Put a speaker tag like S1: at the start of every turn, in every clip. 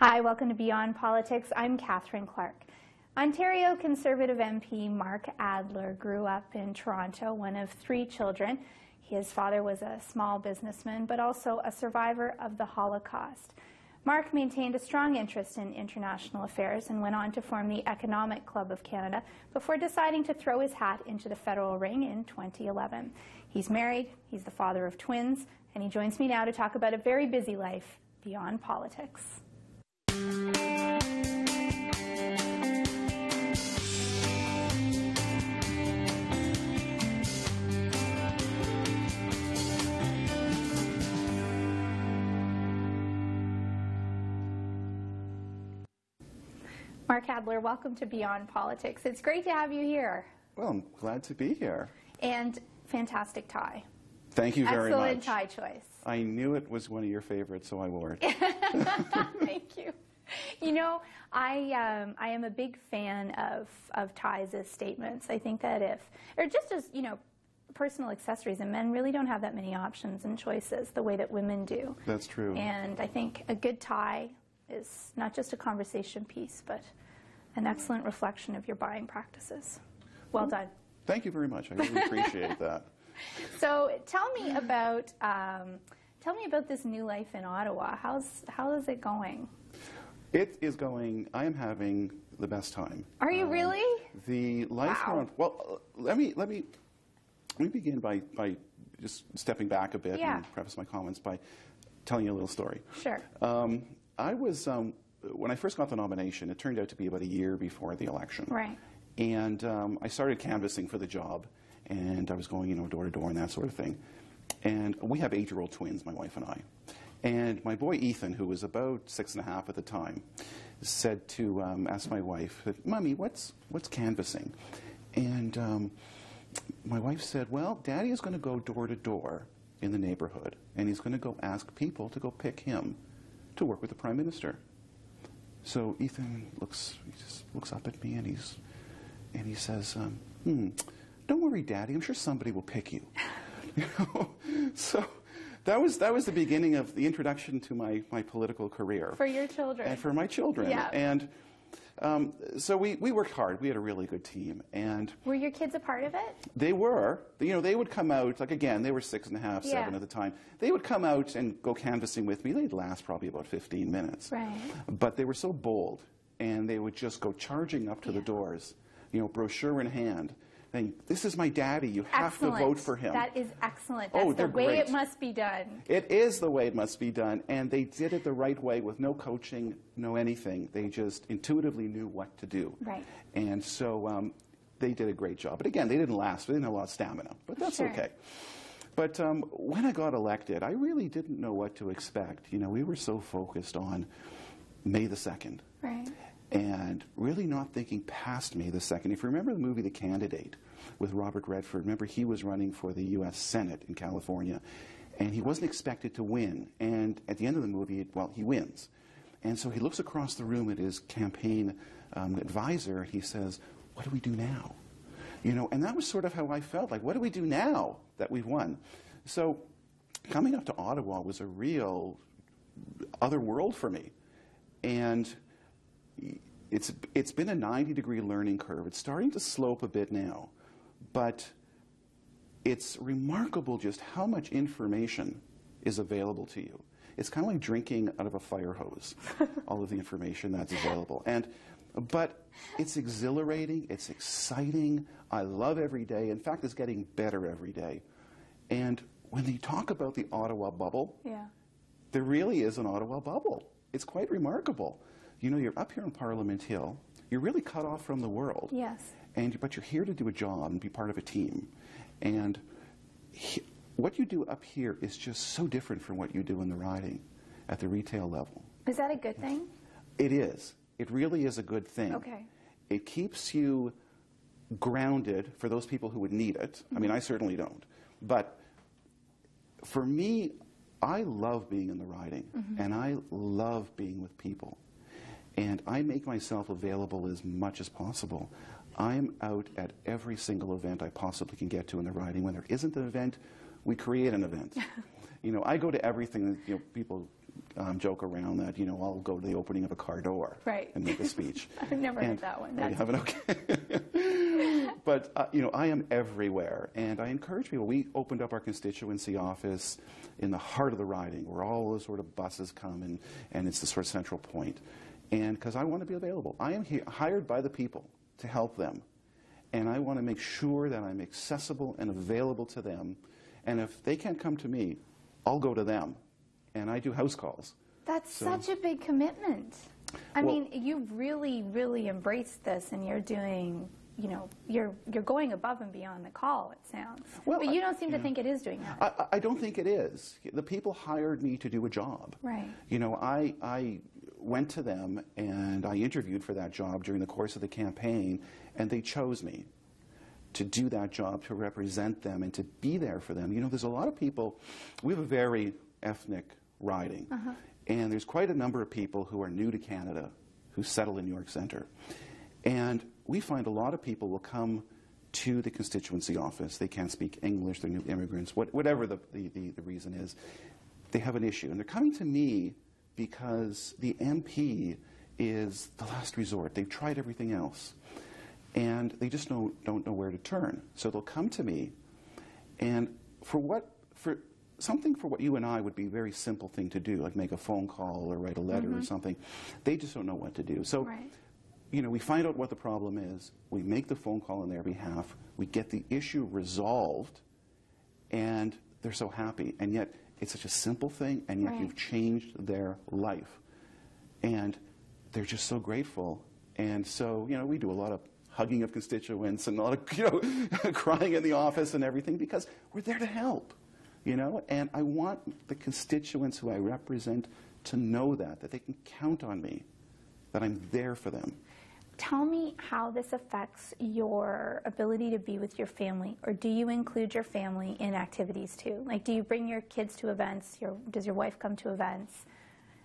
S1: Hi, welcome to Beyond Politics. I'm Catherine Clark. Ontario Conservative MP Mark Adler grew up in Toronto, one of 3 children. His father was a small businessman, but also a survivor of the Holocaust. Mark maintained a strong interest in international affairs and went on to form the Economic Club of Canada before deciding to throw his hat into the federal ring in 2011. He's married, he's the father of twins, and he joins me now to talk about a very busy life beyond politics. Mark Adler, welcome to Beyond Politics. It's great to have you here.
S2: Well, I'm glad to be here.
S1: And fantastic tie.
S2: Thank you very much.
S1: Excellent tie choice.
S2: I knew it was one of your favorites, so I wore it.
S1: Thank you. You know, I am a big fan of ties as statements. I think that or just as, personal accessories, and men really don't have that many options and choices the way that women do.
S2: That's true.
S1: And I think a good tie is not just a conversation piece, but an excellent reflection of your buying practices. Well done.
S2: Thank you very much. I really appreciate that.
S1: So tell me about this new life in Ottawa. How is it going?
S2: It is going. I am having the best time.
S1: Are you really?
S2: The life around. Well, let me begin by just stepping back a bit and preface my comments by telling you a little story.
S1: Sure.
S2: I was when I first got the nomination. It turned out to be about a year before the election.
S1: Right.
S2: And I started canvassing for the job, and I was going, door to door and that sort of thing. And we have 8-year-old twins, my wife and I. And my boy Ethan, who was about 6.5 at the time, said to ask my wife, "Mommy, what's canvassing?" And my wife said, "Well, Daddy is going to go door to door in the neighborhood, and he's going to go ask people to go pick him to work with the Prime Minister." So Ethan just looks up at me, and he says, "Don't worry, Daddy. I'm sure somebody will pick you." So that was the beginning of the introduction to my political career.
S1: For your children.
S2: And for my children.
S1: Yeah.
S2: And so we worked hard. We had a really good team. And
S1: were your kids a part of it?
S2: They were. They would come out, again, they were 6.5, 7 at the time. They would come out and go canvassing with me. They'd last probably about 15 minutes.
S1: Right.
S2: But they were so bold, and they would just go charging up to the doors, brochure in hand. Saying, "This is my daddy. You have to vote for him."
S1: That is excellent. That's the way it must be done.
S2: It is the way it must be done, and they did it the right way with no coaching, no anything. They just intuitively knew what to do.
S1: Right.
S2: And so they did a great job. But again, they didn't last. They didn't have a lot of stamina, but that's okay. But when I got elected, I really didn't know what to expect. We were so focused on May the 2nd.
S1: Right.
S2: And really not thinking past May the 2nd. If you remember the movie The Candidate with Robert Redford, remember he was running for the U.S. Senate in California, and he wasn't expected to win. And at the end of the movie, he wins. And so he looks across the room at his campaign advisor, and he says, "What do we do now?" And that was sort of how I felt, like, what do we do now that we've won? So coming up to Ottawa was a real other world for me. And it's been a 90-degree learning curve. It's starting to slope a bit now, but it's remarkable just how much information is available to you. It's kind of like drinking out of a fire hose, all of the information that's available. But it's exhilarating, it's exciting, I love every day. In fact, it's getting better every day. And when you talk about the Ottawa bubble, there really is an Ottawa bubble. It's quite remarkable. You're up here on Parliament Hill. You're really cut off from the world.
S1: Yes.
S2: But you're here to do a job and be part of a team. And what you do up here is just so different from what you do in the riding at the retail level.
S1: Is that a good thing?
S2: It is. It really is a good thing.
S1: Okay.
S2: It keeps you grounded for those people who would need it. I mean, I certainly don't. But for me, I love being in the riding, and I love being with people. And I make myself available as much as possible. I'm out at every single event I possibly can get to in the riding. When there isn't an event, we create an event. I go to everything that people joke around that, I'll go to the opening of a car door and make a speech.
S1: I've never heard that one.
S2: You haven't? Okay. But, I am everywhere. And I encourage people. We opened up our constituency office in the heart of the riding, where all those sort of buses come, and it's the sort of central point. And because I want to be available. I am hired by the people to help them. And I want to make sure that I'm accessible and available to them. And if they can't come to me, I'll go to them. And I do house calls.
S1: That's such a big commitment. I mean, you've really, really embraced this, and you're doing, you're going above and beyond the call, it sounds. Well, but you don't seem to think it is doing that.
S2: I don't think it is. The people hired me to do a job.
S1: Right.
S2: I went to them, and I interviewed for that job during the course of the campaign, and they chose me to do that job, to represent them, and to be there for them. There's a lot of people. We have a very ethnic riding, and there's quite a number of people who are new to Canada who settle in York Centre. And we find a lot of people will come to the constituency office. They can't speak English, they're new immigrants, whatever the reason is. They have an issue, and they're coming to me because the MP is the last resort. They've tried everything else, and they just don't know where to turn. So they'll come to me, and for something for what you and I would be a very simple thing to do, like make a phone call or write a letter or something, they just don't know what to do. So, we find out what the problem is, we make the phone call on their behalf, we get the issue resolved, and they're so happy. And yet, it's such a simple thing, and yet you've changed their life. And they're just so grateful. And so, we do a lot of hugging of constituents and a lot of, crying in the office and everything, because we're there to help. And I want the constituents who I represent to know that they can count on me, that I'm there for them.
S1: Tell me how this affects your ability to be with your family, or do you include your family in activities too? Like, do you bring your kids to events? Does your wife come to events?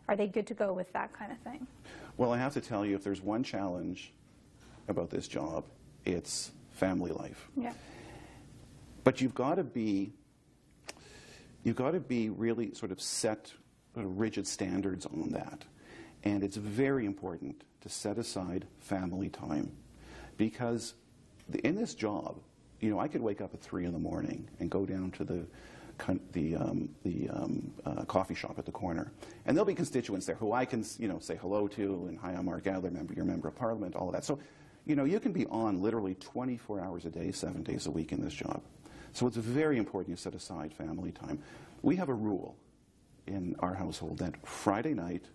S1: Are they good to go with that kind of thing?
S2: Well, I have to tell you, if there's one challenge about this job, it's family life.
S1: Yeah.
S2: But you've got to be really sort of set rigid standards on that. And it's very important to set aside family time, because in this job, I could wake up at 3 in the morning and go down to the coffee shop at the corner, and there'll be constituents there who I can say hello to, and hi, I'm Mark Adler, you're a member of Parliament, all of that. So you can be on literally 24 hours a day, 7 days a week in this job. So it's very important you set aside family time. We have a rule in our household that Friday night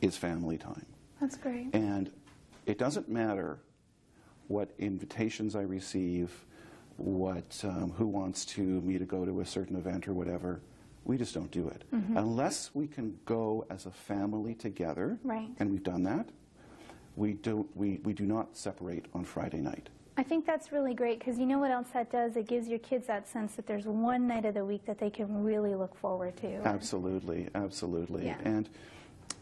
S2: is family time.
S1: That's great.
S2: And it doesn't matter what invitations I receive, who wants me to go to a certain event or whatever. We just don't do it. Unless we can go as a family together, and we've done that, we do not separate on Friday night.
S1: I think that's really great, because you know what else that does? It gives your kids that sense that there's one night of the week that they can really look forward to.
S2: Absolutely, absolutely.
S1: Yeah.
S2: And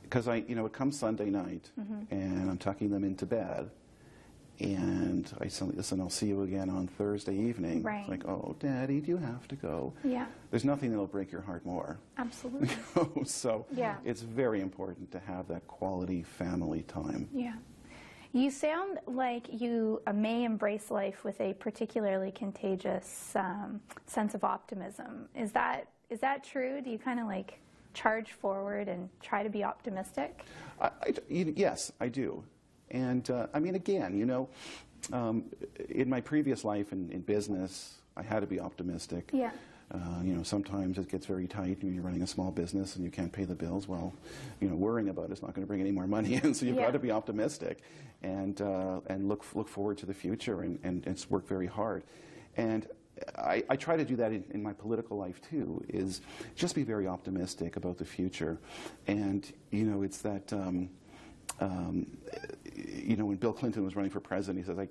S2: because it comes Sunday night, and I'm tucking them into bed, and I say, listen, I'll see you again on Thursday evening.
S1: Right.
S2: It's like, oh, Daddy, do you have to go?
S1: Yeah.
S2: There's nothing that'll break your heart more.
S1: Absolutely.
S2: So it's very important to have that quality family time.
S1: Yeah. You sound like you may embrace life with a particularly contagious sense of optimism. Is that true? Do you kind of like charge forward and try to be optimistic?
S2: Yes, I do. And I mean, again, in my previous life in business, I had to be optimistic.
S1: Yeah.
S2: Sometimes it gets very tight when you're running a small business and you can't pay the bills. Well, worrying about it's not going to bring any more money in, so you've got to be optimistic and look forward to the future and work very hard. And I try to do that in my political life too, is just be very optimistic about the future. And it's that when Bill Clinton was running for president, he says,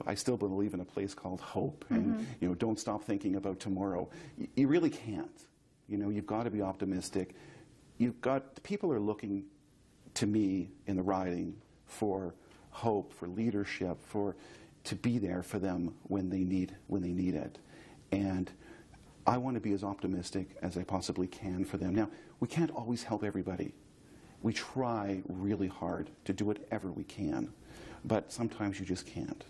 S2: I still believe in a place called hope, and don't stop thinking about tomorrow. You really can't. You've got to be optimistic. People are looking to me in the riding for hope, for leadership, to be there for them when they need it. And I want to be as optimistic as I possibly can for them. Now, we can't always help everybody. We try really hard to do whatever we can, but sometimes you just can't.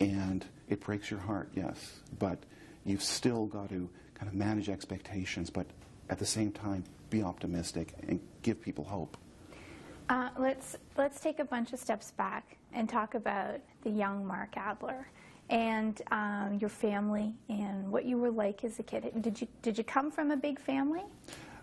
S2: And it breaks your heart, yes, but you've still got to kind of manage expectations, but at the same time, be optimistic and give people hope.
S1: Let's take a bunch of steps back and talk about the young Mark Adler and your family and what you were like as a kid. Did you come from a big family?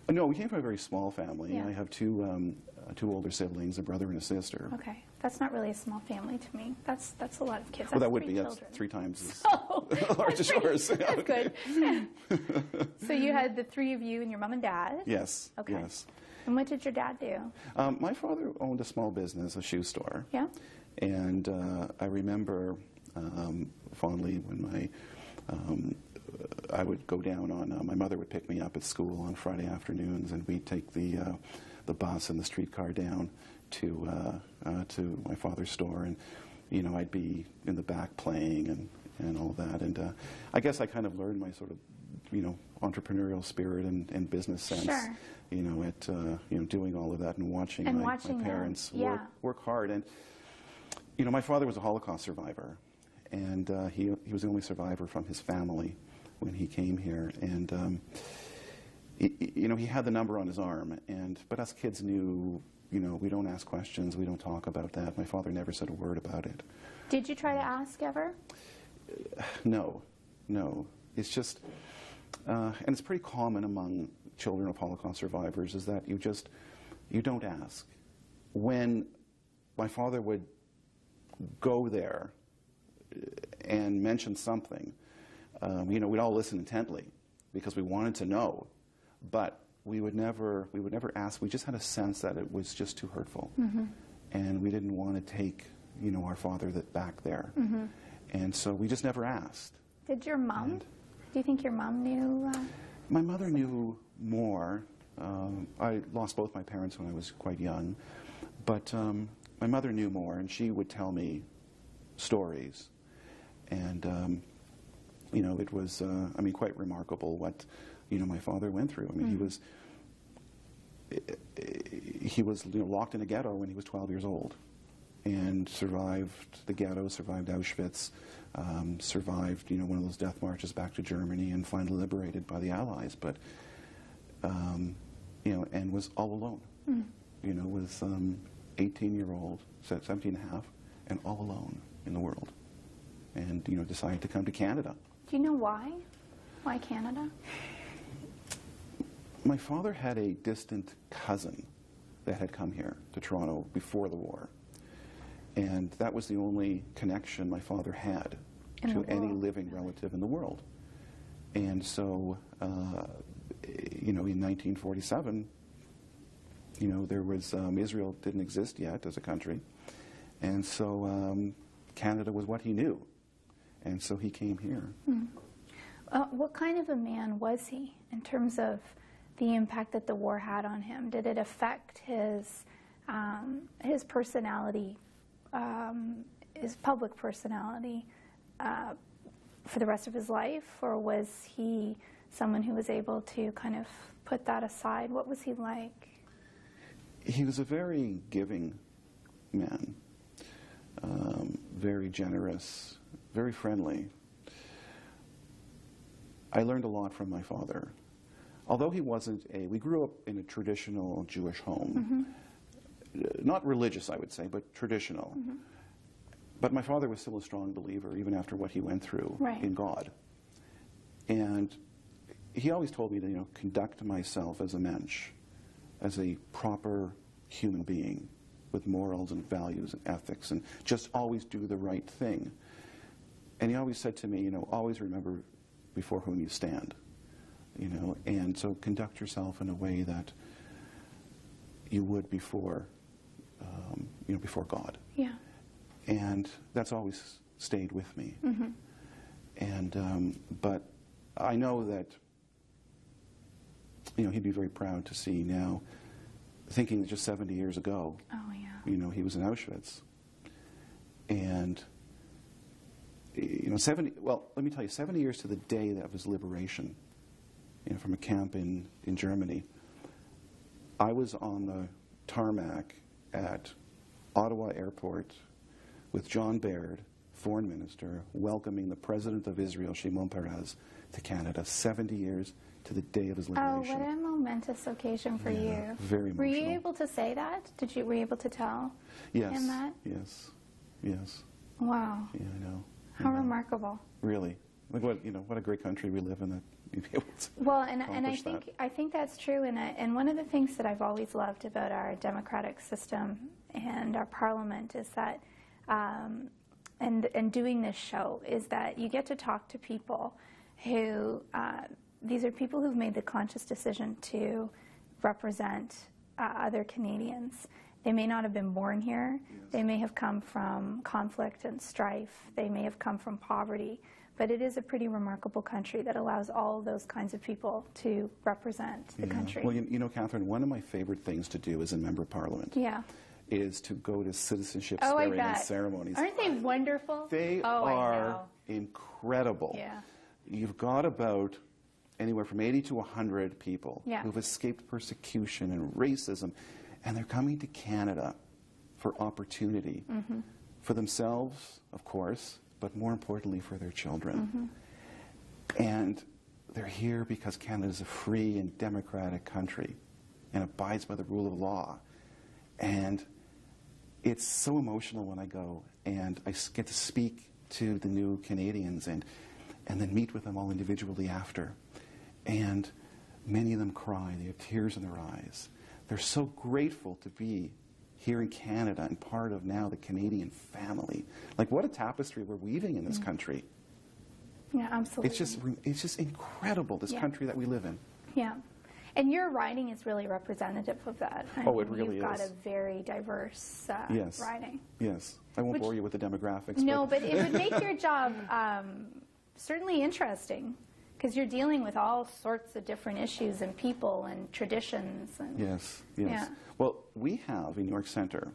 S2: No, we came from a very small family.
S1: Yeah.
S2: I have two older siblings, a brother and a sister.
S1: Okay, that's not really a small family to me. That's a lot of kids.
S2: Well,
S1: That's
S2: that would
S1: three
S2: be.
S1: children.
S2: That's 3 times
S1: Oh,
S2: as large as yours.
S1: That's good. So you had the 3 of you and your mom and dad?
S2: Yes.
S1: Okay.
S2: Yes.
S1: And what did your dad do?
S2: My father owned a small business, a shoe store.
S1: Yeah.
S2: And I remember fondly when I would go down on, my mother would pick me up at school on Friday afternoons, and we'd take the bus and the streetcar down to my father's store, and I'd be in the back playing and all that, and I guess I kind of learned my sort of entrepreneurial spirit and business sense.
S1: Sure.
S2: At doing all of that and watching my parents work hard. And my father was a Holocaust survivor, and he was the only survivor from his family when he came here. And he had the number on his arm. But us kids knew, we don't ask questions, we don't talk about that. My father never said a word about it.
S1: Did you try to ask ever?
S2: No. It's just, and it's pretty common among children of Holocaust survivors, is that you don't ask. When my father would go there and mention something, we'd all listen intently because we wanted to know, but we would never ask. We just had a sense that it was just too hurtful, and we didn't want to take our father back there, and so we just never asked.
S1: Did your mom? Do you think your mom knew?
S2: My mother knew more. I lost both my parents when I was quite young, but my mother knew more, and she would tell me stories, and it was quite remarkable what my father went through. I mean, he was locked in a ghetto when he was 12 years old, and survived the ghetto, survived Auschwitz, survived one of those death marches back to Germany, and finally liberated by the Allies. But and was all alone. Was 18-year-old, 17 and a half, and all alone in the world, and decided to come to Canada.
S1: Do you know why? Why Canada?
S2: My father had a distant cousin that had come here to Toronto before the war. And that was the only connection my father had to any living relative in the world. And so, in 1947, there was, Israel didn't exist yet as a country. And so Canada was what he knew. And so he came here.
S1: What kind of a man was he in terms of the impact that the war had on him? Did it affect his personality, his public personality, for the rest of his life, or was he someone who was able to kind of put that aside? What was he like?
S2: He was a very giving man, very generous, very friendly. I learned a lot from my father. Although he wasn't we grew up in a traditional Jewish home. Not religious, I would say, but traditional. But my father was still a strong believer, even after what he went through, in God. And he always told me to, conduct myself as a mensch, as a proper human being with morals and values and ethics, and just always do the right thing. And he always said to me, always remember before whom you stand, and so conduct yourself in a way that you would before, before God.
S1: Yeah.
S2: And that's always stayed with me. And but I know that he'd be very proud to see now, thinking that just 70 years ago, he was in Auschwitz, and 70. Well, let me tell you, 70 years to the day of his liberation, from a camp in Germany. I was on the tarmac at Ottawa Airport with John Baird, Foreign Minister, welcoming the President of Israel, Shimon Peres, to Canada, 70 years to the day of his liberation.
S1: Oh, what a momentous occasion for you.
S2: Very emotional.
S1: Were you able to say that? Were you able to tell him that?
S2: Yes.
S1: Wow.
S2: Yeah, I know.
S1: How remarkable.
S2: Really. Like what a great country we live in that you'd be able to
S1: I think that's true. And one of the things that I've always loved about our democratic system and our parliament is that, and doing this show, is that you get to talk to people who, these are people who've made the conscious decision to represent other Canadians. They may not have been born here. Yes. They may have come from conflict and strife. They may have come from poverty. But it is a pretty remarkable country that allows all those kinds of people to represent the country.
S2: Well, Catherine, one of my favorite things to do as a member of Parliament is to go to citizenship swearing in ceremonies.
S1: Aren't they wonderful?
S2: They are incredible.
S1: Yeah.
S2: You've got about anywhere from 80 to 100 people who've escaped persecution and racism, and they're coming to Canada for opportunity, for themselves, of course, but more importantly for their children. And they're here because Canada is a free and democratic country and abides by the rule of law. And it's so emotional when I go and I get to speak to the new Canadians and then meet with them all individually after. And many of them cry. They have tears in their eyes. They're so grateful to be here in Canada and part of now the Canadian family. Like, what a tapestry we're weaving in this country.
S1: Yeah, absolutely.
S2: It's just incredible, this country that we live in.
S1: Yeah. And your riding is really representative of that.
S2: It really is.
S1: You've got a very diverse riding.
S2: Yes. I won't bore you with the demographics.
S1: No, but it would make your job certainly interesting, because you're dealing with all sorts of different issues and people and traditions. And
S2: yes. Yeah. Well, we have in York Centre,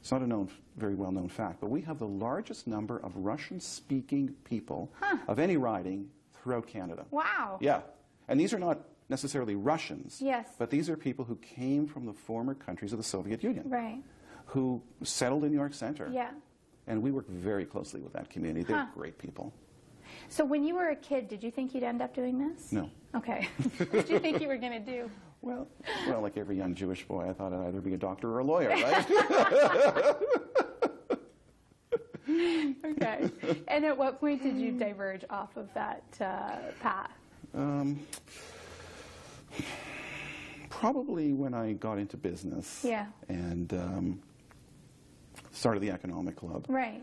S2: it's not a very well-known fact, but we have the largest number of Russian-speaking people of any riding throughout Canada.
S1: Wow.
S2: Yeah. And these are not necessarily Russians.
S1: Yes.
S2: But these are people who came from the former countries of the Soviet Union.
S1: Right.
S2: Who settled in York Centre.
S1: Yeah.
S2: And we work very closely with that community. They're great people.
S1: So when you were a kid, did you think you'd end up doing this?
S2: No.
S1: Okay. What did you think you were going to do?
S2: Well, like every young Jewish boy, I thought I'd either be a doctor or a lawyer, right?
S1: Okay. And at what point did you diverge off of that path?
S2: Probably when I got into business.
S1: Yeah.
S2: And started the Economic Club.
S1: Right.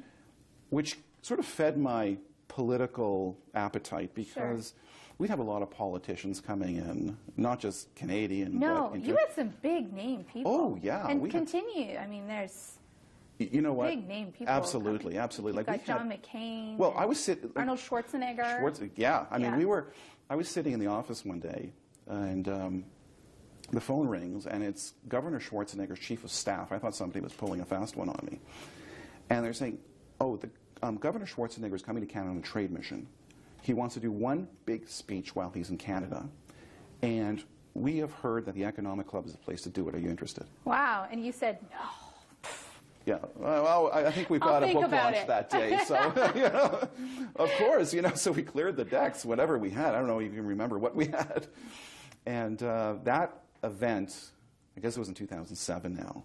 S2: Which sort of fed my political appetite, because we'd have a lot of politicians coming in, not just Canadian.
S1: No, you had some big name people.
S2: Oh, yeah.
S1: And continue. I mean, there's big name people.
S2: Absolutely,
S1: coming.
S2: absolutely.
S1: You've got John McCain.
S2: Well, I was sitting.
S1: Arnold Schwarzenegger.
S2: I mean, I was sitting in the office one day, and the phone rings, and it's Governor Schwarzenegger's chief of staff. I thought somebody was pulling a fast one on me. And they're saying, Governor Schwarzenegger is coming to Canada on a trade mission. He wants to do one big speech while he's in Canada. And we have heard that the Economic Club is the place to do it. Are you interested?
S1: Wow. And you said, no.
S2: Yeah. Well, I think we've got a book launch that day. So, of course, so we cleared the decks, whatever we had. I don't know if you can remember what we had. And that event, I guess it was in 2007 now,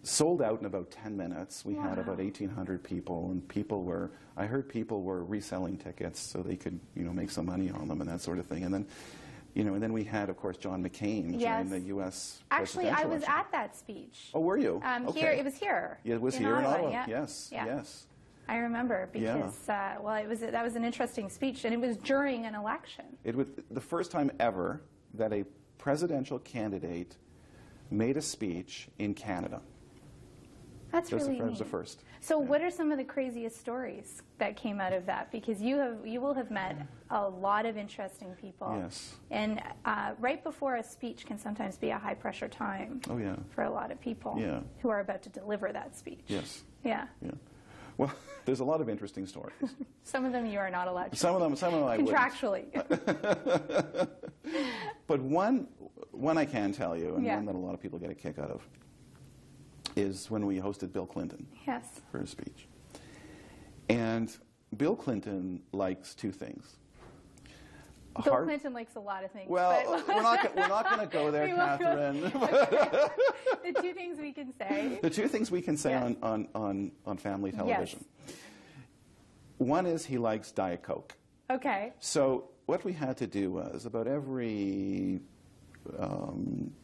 S2: sold out in about 10 minutes. We had about 1,800 people, and I heard people were reselling tickets so they could, make some money on them and that sort of thing. And then, and then we had, of course, John McCain during the U.S.
S1: Actually, I was at that speech.
S2: Oh, were you?
S1: Okay. Here, it was here.
S2: Yeah, it was here in Ottawa. Yes.
S1: I remember because, that was an interesting speech, and it was during an election.
S2: It was the first time ever that a presidential candidate made a speech in Canada.
S1: That's really neat.
S2: It was the first.
S1: So what are some of the craziest stories that came out of that? Because you will have met a lot of interesting people.
S2: Yes.
S1: And right before a speech can sometimes be a high-pressure time for a lot of people who are about to deliver that speech.
S2: Yes.
S1: Yeah.
S2: Well, there's a lot of interesting stories.
S1: Some of them you are not allowed to.
S2: Some of them I wouldn't.
S1: Contractually.
S2: But one I can tell you, and
S1: Yeah.
S2: one that a lot of people get a kick out of, is when we hosted Bill Clinton
S1: Yes.
S2: for his speech. And Bill Clinton likes two things.
S1: Bill Clinton likes a lot of things.
S2: Well,
S1: but
S2: we're not going to go there,
S1: We won't go-
S2: Catherine.
S1: The two things we can say.
S2: The two things we can say
S1: Yeah.
S2: on family television.
S1: Yes.
S2: One is he likes Diet Coke.
S1: Okay.
S2: So what we had to do was about every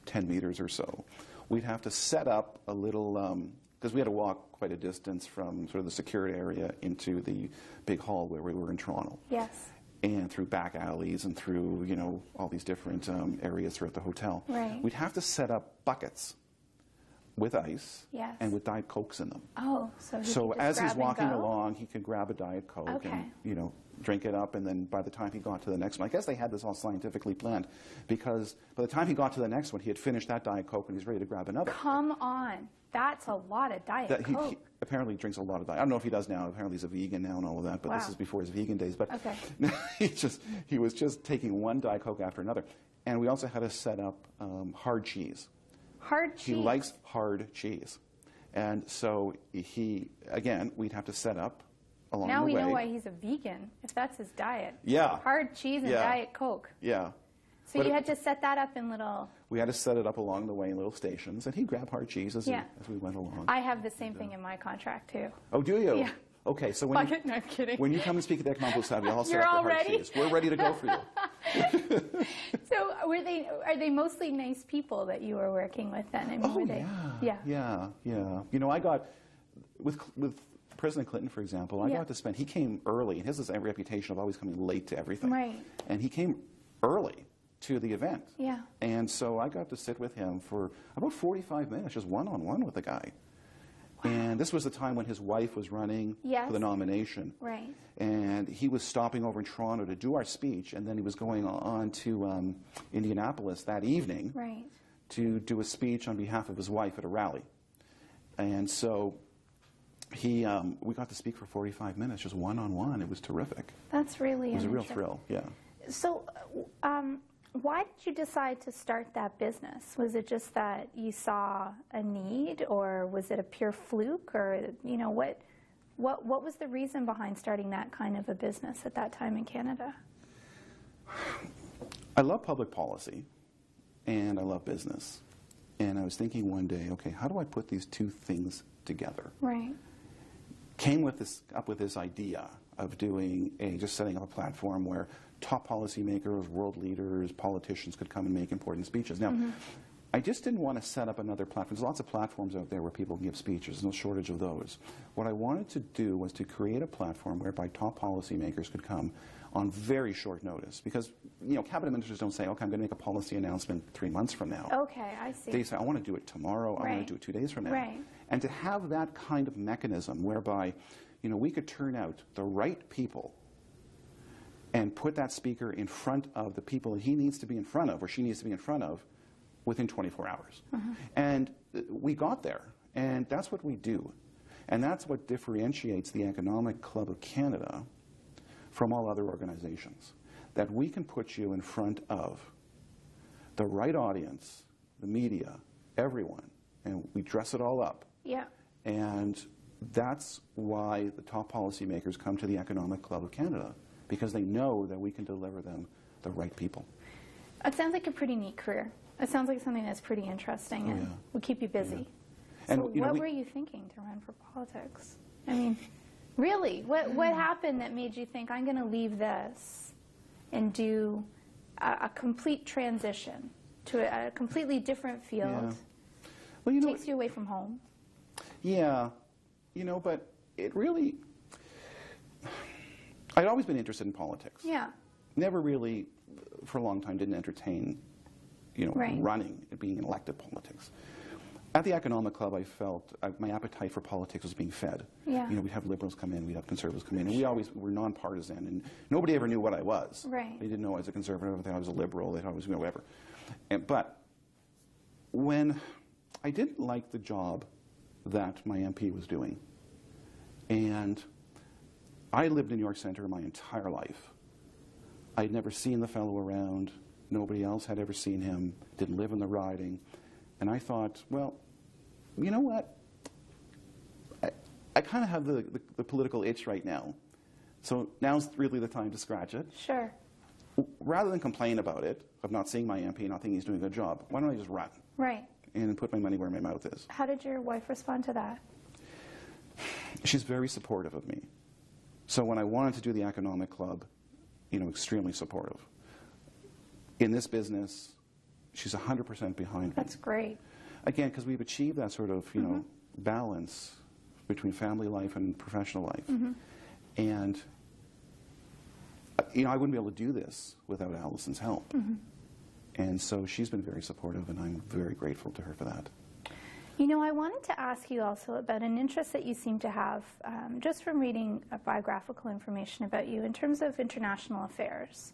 S2: 10 meters or so, we'd have to set up a little, because we had to walk quite a distance from sort of the security area into the big hall where we were in Toronto.
S1: Yes.
S2: And through back alleys and through, all these different areas throughout the hotel.
S1: Right.
S2: We'd have to set up buckets with ice
S1: Yes.
S2: and with Diet Cokes in them.
S1: Oh, so he
S2: So
S1: could just
S2: as he's
S1: grab and
S2: walking
S1: go?
S2: along, he could grab a Diet Coke
S1: Okay.
S2: and, drink it up, and then by the time he got to the next one, I guess they had this all scientifically planned, because by the time he got to the next one, he had finished that Diet Coke and he's ready to grab another.
S1: Come on. That's a lot of Diet
S2: He
S1: Coke.
S2: apparently drinks a lot of Diet. I don't know if he does now. Apparently he's a vegan now and all of that, but
S1: Wow.
S2: this is before his vegan days. But
S1: Okay.
S2: he was just taking one Diet Coke after another. And we also had to set up hard cheese.
S1: Hard cheese.
S2: He likes hard cheese. And so we'd have to set up along
S1: Now
S2: the way.
S1: we know why he's a vegan, if that's his diet.
S2: Yeah.
S1: Hard cheese and
S2: Yeah.
S1: Diet Coke.
S2: Yeah.
S1: So
S2: But
S1: you had to set that up in little...
S2: We had to set it up along the way in little stations, and he'd grab hard cheese as we went along.
S1: I have the same thing in my contract, too.
S2: Oh, do you?
S1: Yeah.
S2: Okay, so
S1: No, I'm kidding.
S2: when you come and speak at Economical Savvy, I'll set
S1: You're
S2: up
S1: all
S2: the hard
S1: ready?
S2: cheese. We're ready to go for you.
S1: So are they mostly nice people that you were working with then? I mean, were they? Yeah.
S2: Yeah. I got, with President Clinton, for example, I got to spend, he came early, and his is a reputation of always coming late to everything.
S1: Right.
S2: And he came early to the event.
S1: Yeah.
S2: And so I got to sit with him for about 45 minutes, just one-on-one with the guy. Wow. And this was the time when his wife was running for the nomination.
S1: Right.
S2: And he was stopping over in Toronto to do our speech, and then he was going on to Indianapolis that evening to do a speech on behalf of his wife at a rally. And so we got to speak for 45 minutes, just one-on-one. It was terrific.
S1: That's really
S2: It was a real thrill, yeah.
S1: So why did you decide to start that business? Was it just that you saw a need, or was it a pure fluke, or what was the reason behind starting that kind of a business at that time in Canada?
S2: I love public policy, and I love business. And I was thinking one day, okay, how do I put these two things together?
S1: Right.
S2: Came up with this idea of just setting up a platform where top policymakers, world leaders, politicians could come and make important speeches. Now, I just didn't want to set up another platform. There's lots of platforms out there where people can give speeches. There's no shortage of those. What I wanted to do was to create a platform whereby top policymakers could come on very short notice. Because, cabinet ministers don't say, okay, I'm going to make a policy announcement 3 months from now.
S1: Okay, I see.
S2: They say, I want to do it tomorrow. I want to do it 2 days from now.
S1: Right.
S2: And to have that kind of mechanism whereby, we could turn out the right people and put that speaker in front of the people he needs to be in front of, or she needs to be in front of, within 24 hours. And we got there, and that's what we do. And that's what differentiates the Economic Club of Canada from all other organizations, that we can put you in front of the right audience, the media, everyone, and we dress it all up.
S1: Yeah.
S2: And that's why the top policymakers come to the Economic Club of Canada, because they know that we can deliver them the right people.
S1: It sounds like a pretty neat career. It sounds like something that's pretty interesting and will keep you busy.
S2: Yeah.
S1: So what were you thinking to run for politics? I mean, really, what happened that made you think, I'm going to leave this and do a complete transition to a completely different field?
S2: Yeah. Well,
S1: takes you away from home.
S2: Yeah, but it really, I'd always been interested in politics.
S1: Yeah.
S2: Never really, for a long time, didn't entertain, running and being in elected politics. At the Economic Club, I felt my appetite for politics was being fed.
S1: Yeah.
S2: We'd have liberals come in, we'd have conservatives come in, and we always were nonpartisan, and nobody ever knew what I was.
S1: Right.
S2: They didn't know I was a conservative, they thought I was a liberal, they thought I was whatever. But when I didn't like the job that my MP was doing, And I lived in New York Center my entire life. I'd never seen the fellow around. Nobody else had ever seen him, didn't live in the riding. And I thought, well, you know what? I kind of have the political itch right now. So now's really the time to scratch it.
S1: Sure.
S2: Rather than complain about it, of not seeing my MP, not thinking he's doing a good job, why don't I just run?
S1: Right.
S2: And put my money where my mouth is.
S1: How did your wife respond to that?
S2: She's very supportive of me. So when I wanted to do the economic club, extremely supportive. In this business, she's 100% behind me.
S1: That's great.
S2: Again, because we've achieved that sort of, balance between family life and professional life. And, I wouldn't be able to do this without Allison's help. And so she's been very supportive, and I'm very grateful to her for that.
S1: I wanted to ask you also about an interest that you seem to have, just from reading biographical information about you, in terms of international affairs.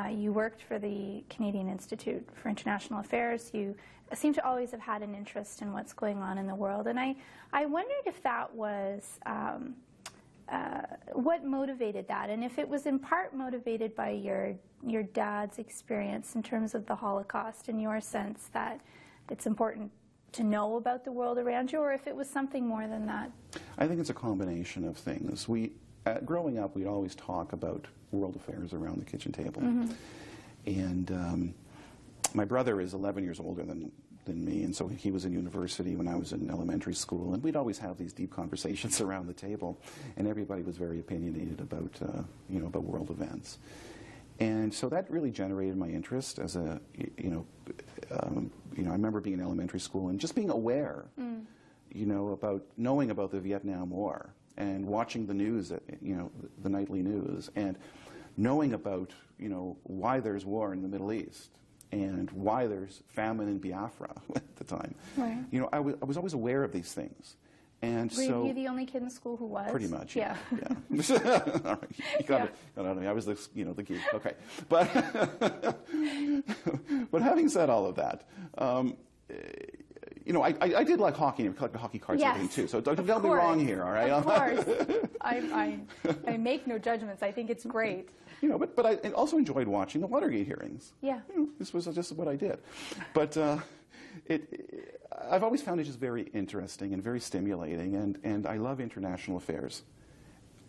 S1: You worked for the Canadian Institute for International Affairs. You seem to always have had an interest in what's going on in the world. And I wondered if that was what motivated that, and if it was in part motivated by your dad's experience in terms of the Holocaust and your sense that it's important to know about the world around you, or if it was something more than that.
S2: I think it's a combination of things. Growing up, we'd always talk about world affairs around the kitchen table. And my brother is 11 years older than me, and so he was in university when I was in elementary school, and we'd always have these deep conversations around the table, and everybody was very opinionated about, about world events. And so that really generated my interest as a, I remember being in elementary school and just being aware, about knowing about the Vietnam War and watching the news, the nightly news, and knowing about, why there's war in the Middle East and why there's famine in Biafra at the time. Right. I was always aware of these things. And
S1: Were you the only kid in school who was?
S2: Pretty much,
S1: yeah.
S2: All right. You got it out of me. I was the geek. Okay. But, but having said all of that, I did like hockey and collected hockey cards and everything too. So don't get me wrong here, all right?
S1: Of course. I make no judgments. I think it's great.
S2: But I also enjoyed watching the Watergate hearings.
S1: Yeah.
S2: This was just what I did. But I've always found it just very interesting and very stimulating, and I love international affairs.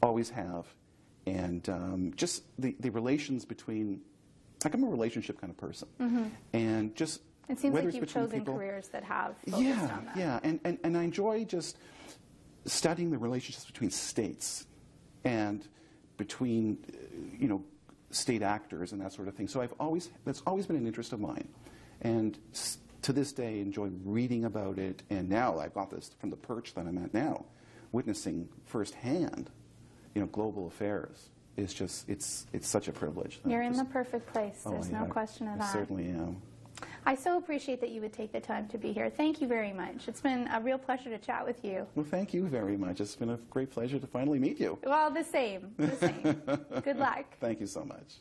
S2: Always have. And just the relations between, I'm a relationship kind of person. And just
S1: it seems
S2: whether
S1: like you've chosen careers that have focused on that.
S2: Yeah, and I enjoy just studying the relationships between states and between, state actors and that sort of thing. So that's always been an interest of mine. And to this day, enjoy reading about it. And now I've got this from the perch that I'm at now, witnessing firsthand, global affairs. It's just, it's such a privilege.
S1: You're in the perfect place. There's no question of that.
S2: I certainly am.
S1: I so appreciate that you would take the time to be here. Thank you very much. It's been a real pleasure to chat with you.
S2: Well, thank you very much. It's been a great pleasure to finally meet you.
S1: Well, the same. Good luck.
S2: Thank you so much.